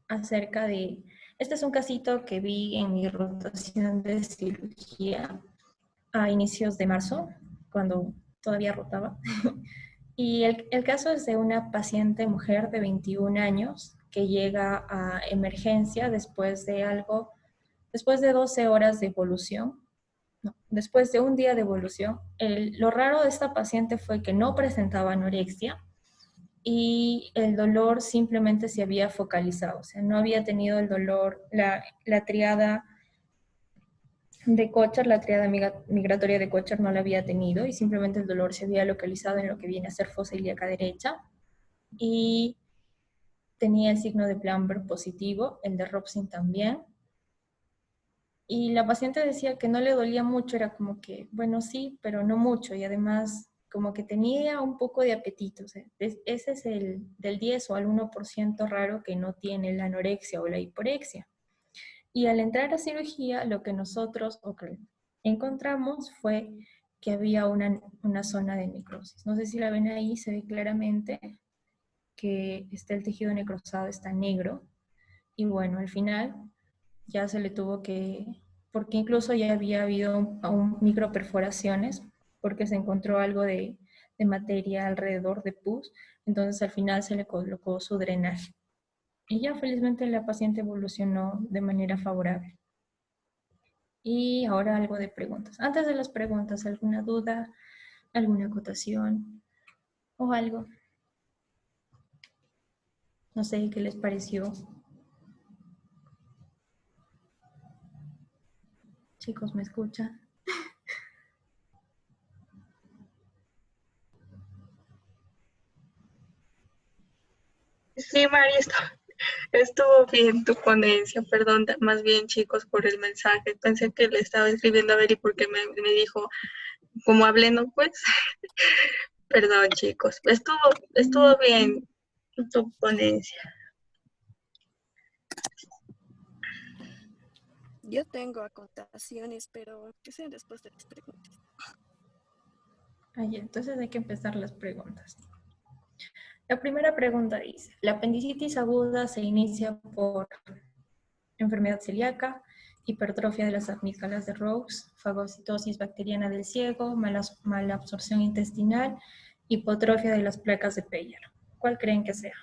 acerca de, este es un casito que vi en mi rotación de cirugía a inicios de marzo, cuando todavía rotaba. Y el caso es de una paciente mujer de 21 años que llega a emergencia después de 12 horas de evolución, no, después de un día de evolución. Lo raro de esta paciente fue que no presentaba anorexia y el dolor simplemente se había focalizado, o sea, no había tenido el dolor, la triada de Kocher, la triada migratoria de Kocher no la había tenido y simplemente el dolor se había localizado en lo que viene a ser fosa ilíaca derecha y tenía el signo de Blamberg positivo, el de Robson también. Y la paciente decía que no le dolía mucho, era como que, bueno, sí, pero no mucho. Y además, como que tenía un poco de apetito. O sea, ese es el del 10 o al 1% raro que no tiene la anorexia o la hiporexia. Y al entrar a cirugía, lo que nosotros encontramos fue que había una zona de necrosis. No sé si la ven ahí, se ve claramente que el tejido necrosado está negro. Y bueno, al final ya se le tuvo que, porque incluso ya había habido un microperforaciones, porque se encontró algo de materia alrededor de pus, entonces al final se le colocó su drenaje. Y ya felizmente la paciente evolucionó de manera favorable. Y ahora algo de preguntas. Antes de las preguntas, ¿alguna duda, alguna acotación o algo? No sé qué les pareció. Chicos, ¿me escuchan? Sí, María, estuvo bien tu ponencia, perdón, más bien chicos por el mensaje. Pensé que le estaba escribiendo a Beri porque me dijo, como hablé, no pues. Perdón, chicos. Estuvo bien tu ponencia. Yo tengo acotaciones, pero que sean después de las preguntas. Ahí, entonces hay que empezar las preguntas. La primera pregunta dice, la apendicitis aguda se inicia por enfermedad celíaca, hipertrofia de las amígdalas de Rous, fagocitosis bacteriana del ciego, mala absorción intestinal, hipotrofia de las placas de Peyer. ¿Cuál creen que sea?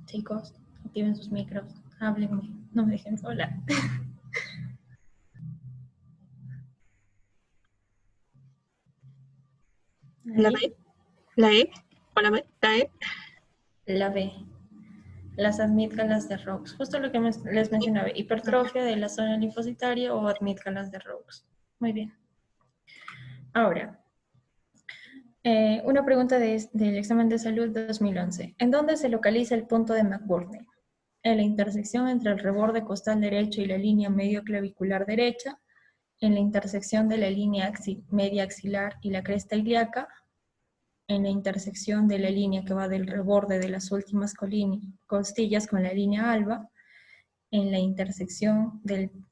Chicos, activen sus micros, háblenme, no me dejen sola. La B, la E, o la B, la E. La B. Las admítgalas de Raux. Justo lo que les mencionaba. Hipertrofia de la zona linfocitaria o admítgalas de Raux. Muy bien. Ahora, una pregunta del examen de salud de 2011. ¿En dónde se localiza el punto de McBurney? En la intersección entre el reborde costal derecho y la línea medio clavicular derecha, en la intersección de la línea media axilar y la cresta ilíaca, en la intersección de la línea que va del reborde de las últimas costillas con la línea alba, en la intersección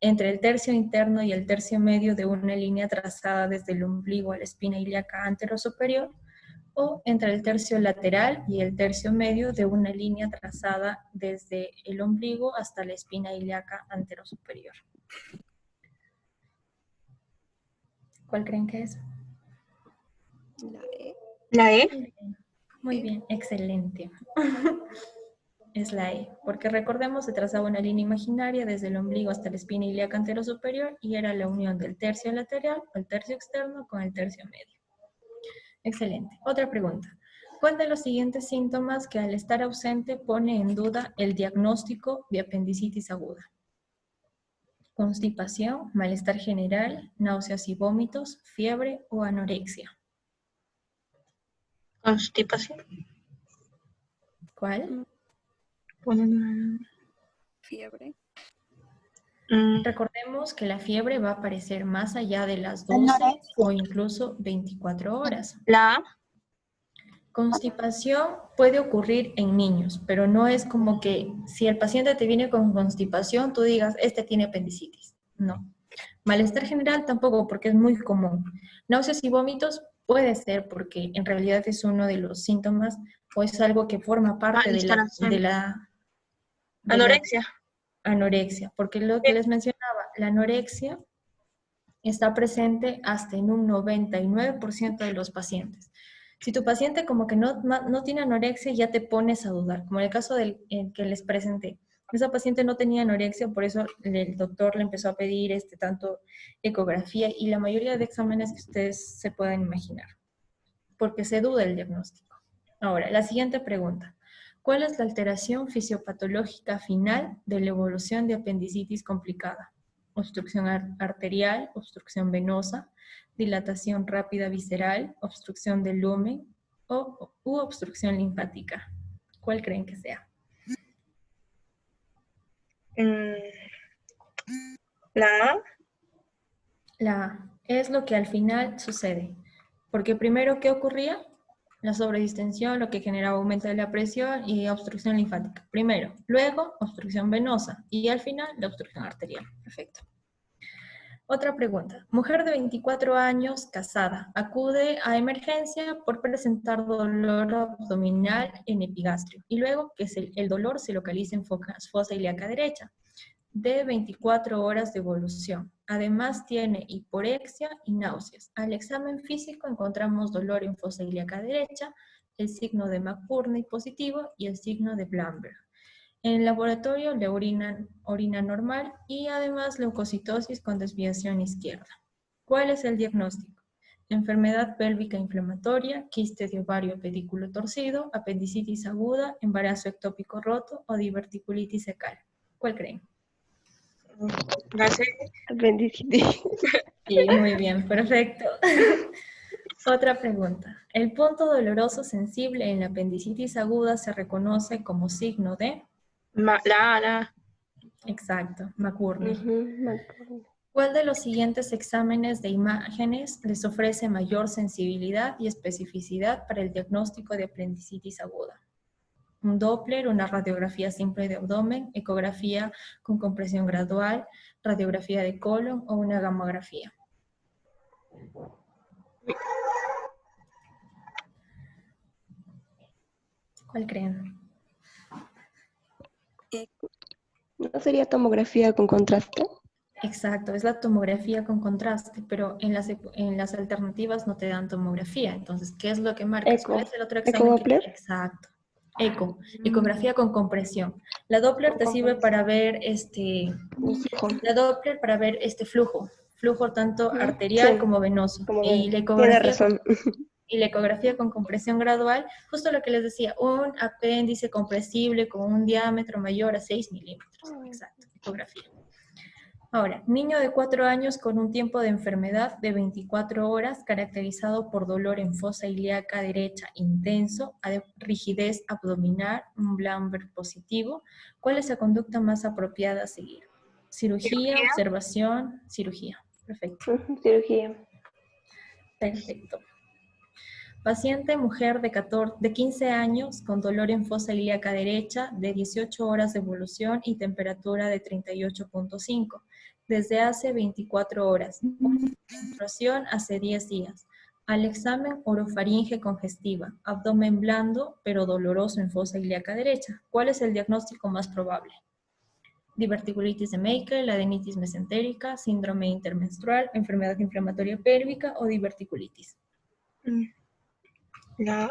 entre el tercio interno y el tercio medio de una línea trazada desde el ombligo a la espina ilíaca anterosuperior, o entre el tercio lateral y el tercio medio de una línea trazada desde el ombligo hasta la espina ilíaca anterosuperior. ¿Cuál creen que es? La E. La E. Muy bien, excelente. Es la E, porque recordemos, se trazaba una línea imaginaria desde el ombligo hasta la espina ilíaca anterosuperior y era la unión del tercio lateral o el tercio externo con el tercio medio. Excelente. Otra pregunta. ¿Cuál de los siguientes síntomas que al estar ausente pone en duda el diagnóstico de apendicitis aguda? Constipación, malestar general, náuseas y vómitos, fiebre o anorexia. Constipación. ¿Cuál? Fiebre. Recordemos que la fiebre va a aparecer más allá de las 12 o incluso 24 horas. La A. Constipación puede ocurrir en niños, pero no es como que si el paciente te viene con constipación, tú digas, este tiene apendicitis. No. Malestar general tampoco, porque es muy común. Náuseas y vómitos puede ser porque en realidad es uno de los síntomas o es algo que forma parte de la Anorexia. Anorexia, porque lo que les mencionaba, la anorexia está presente hasta en un 99% de los pacientes. Si tu paciente como que no tiene anorexia, ya te pones a dudar, como en el caso del que les presenté. Esa paciente no tenía anorexia, por eso el doctor le empezó a pedir tanto ecografía y la mayoría de exámenes que ustedes se puedan imaginar, porque se duda el diagnóstico. Ahora, la siguiente pregunta. ¿Cuál es la alteración fisiopatológica final de la evolución de apendicitis complicada? Obstrucción arterial, obstrucción venosa, dilatación rápida visceral, obstrucción del lumen u obstrucción linfática. ¿Cuál creen que sea? La A. La A es lo que al final sucede. Porque primero, ¿qué ocurría? La sobredistensión, lo que generaba aumento de la presión y obstrucción linfática. Primero, luego obstrucción venosa y al final la obstrucción arterial. Perfecto. Otra pregunta. Mujer de 24 años, casada, acude a emergencia por presentar dolor abdominal en epigastrio y luego que el dolor se localiza en fosa ilíaca derecha de 24 horas de evolución. Además tiene hiporexia y náuseas. Al examen físico encontramos dolor en fosa ilíaca derecha, el signo de McBurney positivo y el signo de Blamberg. En el laboratorio le orina normal y además leucocitosis con desviación izquierda. ¿Cuál es el diagnóstico? Enfermedad pélvica inflamatoria, quiste de ovario pedículo torcido, apendicitis aguda, embarazo ectópico roto o diverticulitis secal. ¿Cuál creen? La C. Apendicitis. Sí, muy bien, perfecto. Otra pregunta. El punto doloroso sensible en la apendicitis aguda se reconoce como signo de... La A. Exacto, McBurney. McBurney. ¿Cuál de los siguientes exámenes de imágenes les ofrece mayor sensibilidad y especificidad para el diagnóstico de apendicitis aguda? Un Doppler, una radiografía simple de abdomen, ecografía con compresión gradual, radiografía de colon o una gamografía. ¿Cuál creen? Eco. ¿No sería tomografía con contraste? Exacto, es la tomografía con contraste, pero en las alternativas no te dan tomografía. Entonces, ¿qué es lo que marcas? Eco. ¿Cuál es el otro examen? ¿Eco-Doppler? Exacto. Eco, ecografía con compresión. La Doppler te sirve para ver la Doppler para ver flujo tanto arterial Sí, como venoso. como Y la tiene ecografía razón. Y la ecografía con compresión gradual, justo lo que les decía, un apéndice compresible con un diámetro mayor a 6 milímetros. Exacto, ecografía. Ahora, niño de 4 años con un tiempo de enfermedad de 24 horas caracterizado por dolor en fosa ilíaca derecha intenso, rigidez abdominal, un Blamberg positivo. ¿Cuál es la conducta más apropiada a seguir? Cirugía, observación, cirugía. Perfecto. Cirugía. Perfecto. Paciente mujer de 15 años con dolor en fosa ilíaca derecha de 18 horas de evolución y temperatura de 38.5 desde hace 24 horas. Menstruación hace 10 días. Al examen orofaringe congestiva, abdomen blando pero doloroso en fosa ilíaca derecha. ¿Cuál es el diagnóstico más probable? Diverticulitis de Meckel, adenitis mesentérica, síndrome intermenstrual, enfermedad inflamatoria pélvica o diverticulitis. ¿La?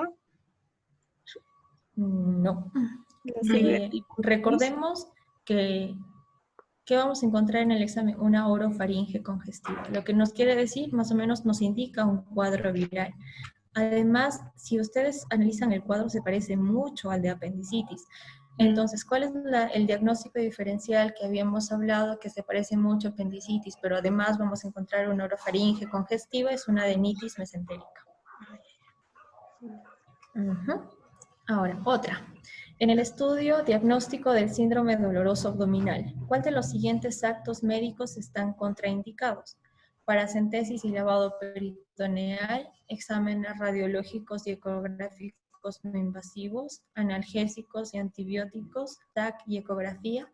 No. La Recordemos que vamos a encontrar en el examen una orofaringe congestiva. Lo que nos quiere decir, más o menos nos indica un cuadro viral. Además, si ustedes analizan el cuadro, se parece mucho al de apendicitis. Entonces, ¿cuál es el diagnóstico diferencial que habíamos hablado que se parece mucho a apendicitis, pero además vamos a encontrar una orofaringe congestiva? Es una adenitis mesentérica. Ahora, otra. En el estudio diagnóstico del síndrome doloroso abdominal, ¿cuál de los siguientes actos médicos están contraindicados? Paracentesis y lavado peritoneal, exámenes radiológicos y ecográficos no invasivos, analgésicos y antibióticos, TAC y ecografía,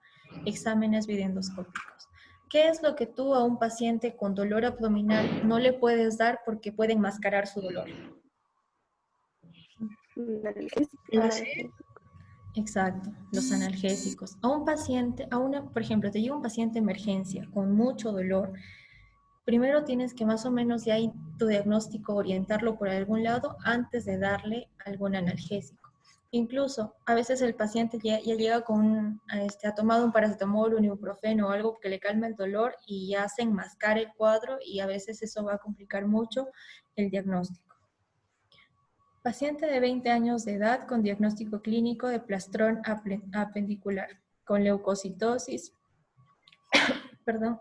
exámenes videoendoscópicos. ¿Qué es lo que tú a un paciente con dolor abdominal no le puedes dar porque puede enmascarar su dolor? Exacto, los analgésicos. A un paciente, por ejemplo, te llega un paciente de emergencia con mucho dolor, primero tienes que más o menos ya tu diagnóstico orientarlo por algún lado antes de darle algún analgésico. Incluso, a veces el paciente ya llega con, ha tomado un paracetamol, un ibuprofeno o algo que le calma el dolor y ya se enmascara el cuadro y a veces eso va a complicar mucho el diagnóstico. Paciente de 20 años de edad con diagnóstico clínico de plastrón apendicular, con leucocitosis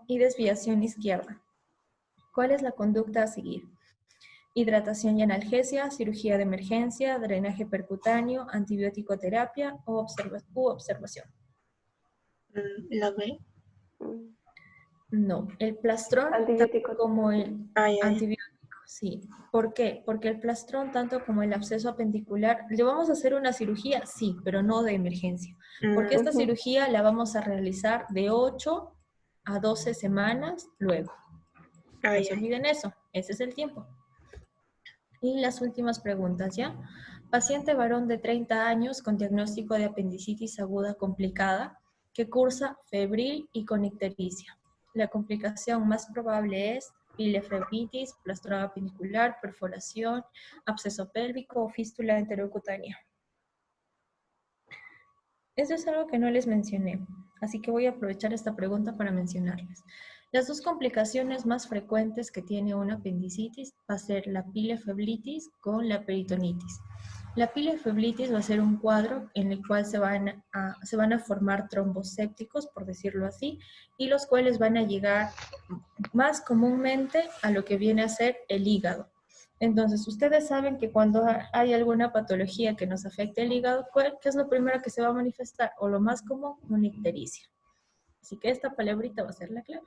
y desviación izquierda. ¿Cuál es la conducta a seguir? Hidratación y analgesia, cirugía de emergencia, drenaje percutáneo, antibiótico terapia u observación. ¿La B? No, el plastrón, Antibiótico. como el Antibiótico. Sí. ¿Por qué? Porque el plastrón, tanto como el absceso apendicular, ¿le vamos a hacer una cirugía? Sí, pero no de emergencia. Porque esta cirugía la vamos a realizar de 8 a 12 semanas luego. No se olviden eso, ese es el tiempo. Y las últimas preguntas, ¿ya? Paciente varón de 30 años con diagnóstico de apendicitis aguda complicada que cursa febril y con ictericia. La complicación más probable es pilefrebitis, plastrón apendicular, perforación, absceso pélvico o fístula enterocutánea. Eso es algo que no les mencioné, así que voy a aprovechar esta pregunta para mencionarles. Las dos complicaciones más frecuentes que tiene una apendicitis va a ser la pilefeblitis con la peritonitis. La pilefeblitis va a ser un cuadro en el cual se van a formar trombos sépticos, por decirlo así, y los cuales van a llegar más comúnmente a lo que viene a ser el hígado. Entonces, ustedes saben que cuando hay alguna patología que nos afecte el hígado, ¿qué es lo primero que se va a manifestar? O lo más común, una ictericia. Así que esta palabrita va a ser la clave.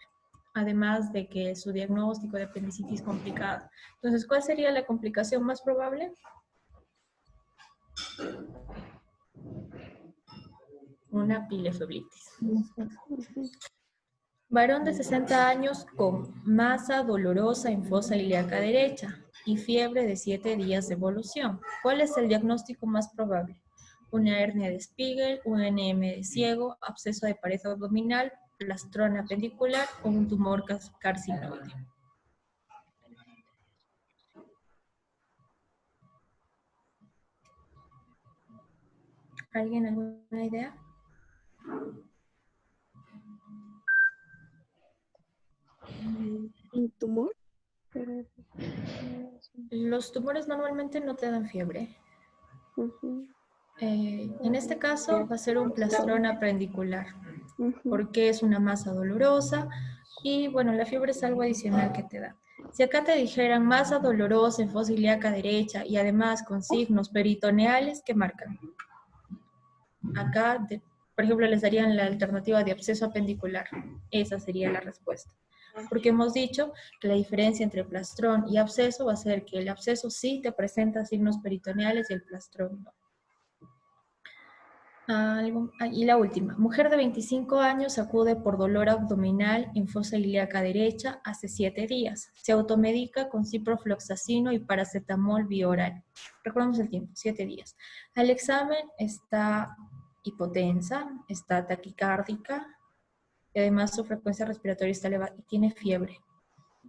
Además de que su diagnóstico de apendicitis complicada. Entonces, ¿cuál sería la complicación más probable? Una pilefeblitis. Varón de 60 años con masa dolorosa en fosa ilíaca derecha y fiebre de 7 días de evolución. ¿Cuál es el diagnóstico más probable? Una hernia de Spiegel, un NM de ciego, absceso de pared abdominal, plastrón apendicular o un tumor carcinoide. ¿Alguien alguna idea? ¿Un tumor? Los tumores normalmente no te dan fiebre. Ujú, En este caso va a ser un plastrón aprendicular, ujú. porque es una masa dolorosa y bueno, la fiebre es algo adicional que te da. Si acá te dijeran masa dolorosa en fosa ilíaca derecha y además con signos peritoneales, ¿qué marcan? Acá, por ejemplo, les darían la alternativa de absceso apendicular. Esa sería la respuesta. Porque hemos dicho que la diferencia entre plastrón y absceso va a ser que el absceso sí te presenta signos peritoneales y el plastrón no. Y la última, mujer de 25 años acude por dolor abdominal en fosa ilíaca derecha hace 7 días. Se automedica con ciprofloxacino y paracetamol bioral. Recordemos el tiempo, 7 días. Al examen está hipotensa, está taquicárdica y además su frecuencia respiratoria está elevada y tiene fiebre.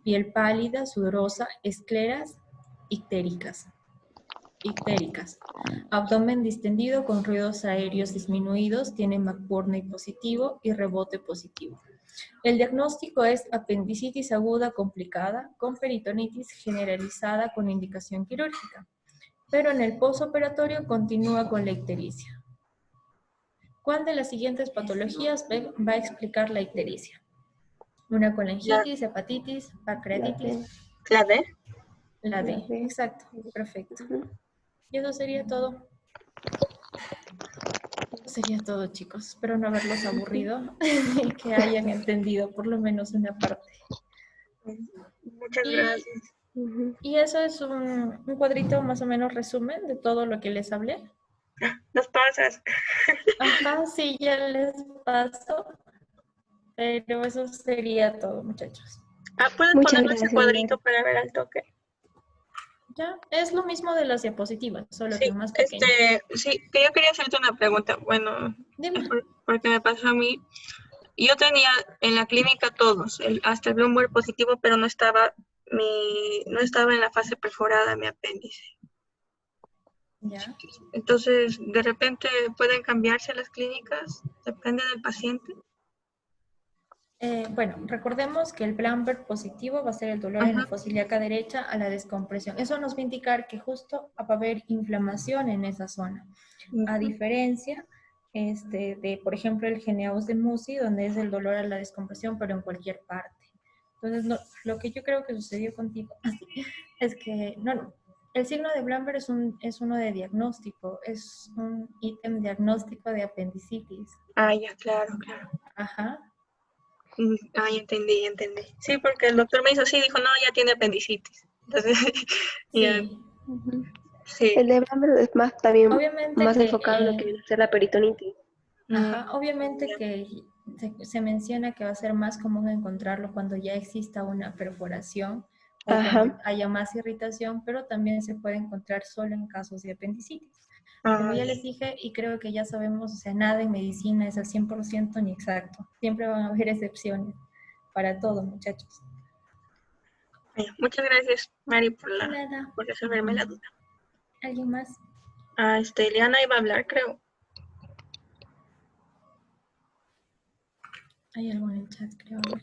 Piel pálida, sudorosa, escleras ictéricas. Abdomen distendido con ruidos aéreos disminuidos, tiene McBurney positivo y rebote positivo. El diagnóstico es apendicitis aguda complicada con peritonitis generalizada con indicación quirúrgica, pero en el postoperatorio continúa con la ictericia. ¿Cuál de las siguientes patologías va a explicar la ictericia? Una colangitis, hepatitis, pancreatitis, ¿La D? la La D. B. Exacto, perfecto. Ujú. Y eso sería todo. Sería todo, chicos. Espero no haberlos aburrido y que hayan entendido por lo menos una parte. Muchas Y, gracias. Ujú. y eso es un cuadrito más o menos resumen de todo lo que les hablé. Nos pasas. Ajá, sí, ya les paso. Pero eso sería todo, muchachos. ¿Puedes Muchas ponerme ese gracias, cuadrito Mari. para ver al toque? Ya, es lo mismo de las diapositivas, solo Sí, que más pequeño. sí, que yo quería hacerte una pregunta. Bueno, Dime. porque me pasó a mí. Yo tenía en la clínica todos, hasta el Bloomberg positivo, pero no estaba en la fase perforada mi apéndice. Ya. Entonces, de repente pueden cambiarse las clínicas, depende del paciente. Bueno, recordemos que el Blamberg positivo va a ser el dolor en la Ajá. fosa ilíaca derecha a la descompresión. Eso nos va a indicar que justo va a haber inflamación en esa zona. A diferencia de, por ejemplo, el Geneaus de Musi, donde es el dolor a la descompresión, pero en cualquier parte. Entonces, lo que yo creo que sucedió contigo es que, no, el signo de Blamberg es uno de diagnóstico, es un ítem diagnóstico de apendicitis. Ya, claro, claro. Ajá. Entendí. Sí, porque el doctor me hizo así, dijo, no, ya tiene apendicitis. Entonces, ya, Sí. Ujú. sí. El de Bramber es más también Obviamente más que, enfocado en lo que viene a ser la peritonitis. obviamente Ya. que se menciona que va a ser más común encontrarlo cuando ya exista una perforación o cuando Ajá. haya más irritación, pero también se puede encontrar solo en casos de apendicitis. Como Ah, ya les dije, y creo que ya sabemos, o sea, nada en medicina es al 100% ni exacto. Siempre van a haber excepciones para todo, muchachos. Muchas gracias, Mari, Nada. por resolverme la duda. ¿Alguien más? Eliana iba a hablar, creo. Hay algo en el chat, creo. A ver.